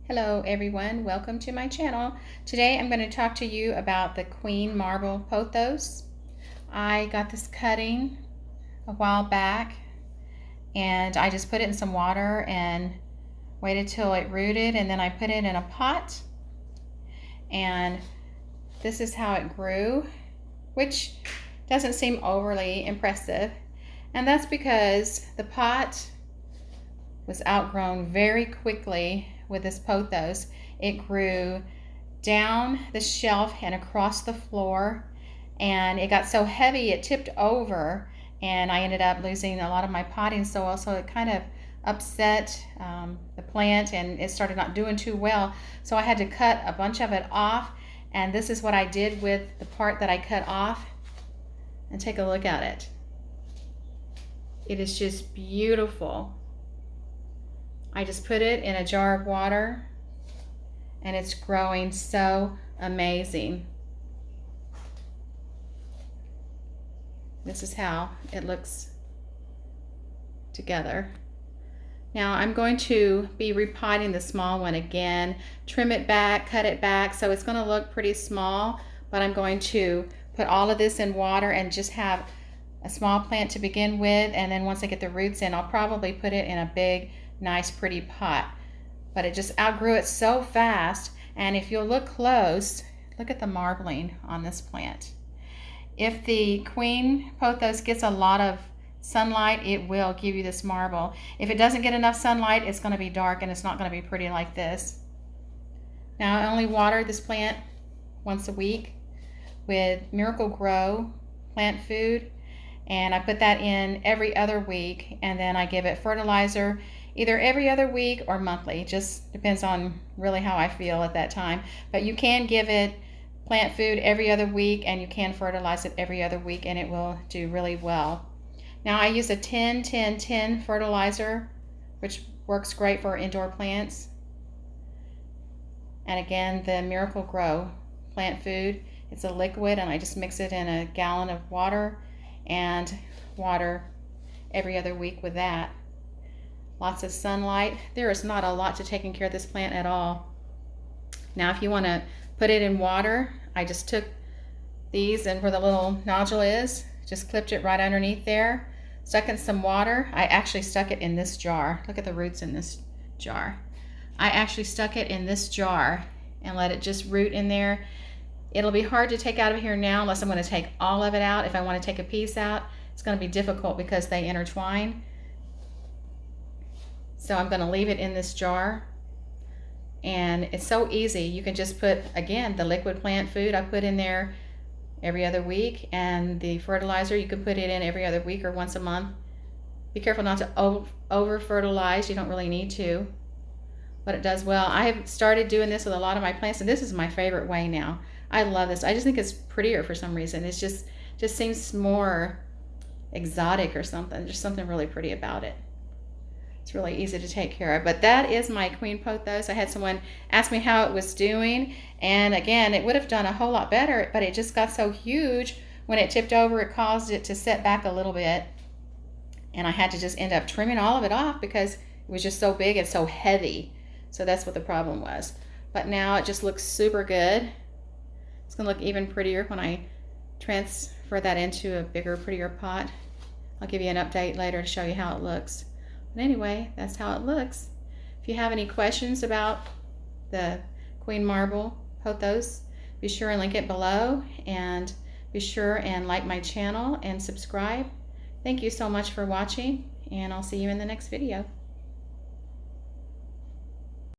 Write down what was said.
Hello everyone, welcome to my channel. Today I'm going to talk to you about the Queen Marble Pothos. I got this cutting a while back and I just put it in some water and waited till it rooted, and then I put it in a pot, and this is how it grew, which doesn't seem overly impressive, and that's because the pot was outgrown very quickly. With this pothos, it grew down the shelf and across the floor, and it got so heavy it tipped over, and I ended up losing a lot of my potting soil, so it kind of upset the plant and it started not doing too well. So I had to cut a bunch of it off, and this is what I did with the part that I cut off. And take a look at it. It is just beautiful. I just put it in a jar of water and it's growing so amazing. This is how it looks together. Now I'm going to be repotting the small one again, trim it back, cut it back, so it's going to look pretty small, but I'm going to put all of this in water and just have a small plant to begin with, and then once I get the roots in, I'll probably put it in a big nice pretty pot. But it just outgrew it so fast, and if you'll look close, look at the marbling on this plant. If the Queen Pothos gets a lot of sunlight, it will give you this marble. If it doesn't get enough sunlight, it's going to be dark and it's not going to be pretty like this. Now I only water this plant once a week with Miracle Grow plant food, and I put that in every other week, and then I give it fertilizer either every other week or monthly. Just depends on really how I feel at that time. But you can give it plant food every other week, and you can fertilize it every other week, and it will do really well. Now I use a 10-10-10 fertilizer, which works great for indoor plants. And again, the Miracle Grow plant food, it's a liquid, and I just mix it in a gallon of water and water every other week with that. Lots of sunlight. There is not a lot to taking care of this plant at all. Now if you want to put it in water, I just took these, and where the little nodule is, just clipped it right underneath there, stuck in some water. I actually stuck it in this jar. Look at the roots in this jar. I actually stuck it in this jar and let it just root in there. It'll be hard to take out of here now unless I'm going to take all of it out. If I want to take a piece out, it's going to be difficult because they intertwine. So I'm going to leave it in this jar, and it's so easy. You can just put, again, the liquid plant food I put in there every other week, and the fertilizer you can put it in every other week or once a month. Be careful not to over fertilize. You don't really need to, but it does well. I have started doing this with a lot of my plants, and this is my favorite way now. I love this. I just think it's prettier for some reason. It's just seems more exotic or something. Just something really pretty about it. It's really easy to take care of. But that is my Queen Pothos. I had someone ask me how it was doing, and again, it would have done a whole lot better, but it just got so huge when it tipped over, it caused it to set back a little bit, and I had to just end up trimming all of it off because it was just so big and so heavy. So that's what the problem was. But now it just looks super good. It's going to look even prettier when I transfer that into a bigger, prettier pot. I'll give you an update later to show you how it looks. But anyway, that's how it looks. If you have any questions about the Queen Marble Pothos, be sure and link it below, and be sure and like my channel and subscribe. Thank you so much for watching, and I'll see you in the next video.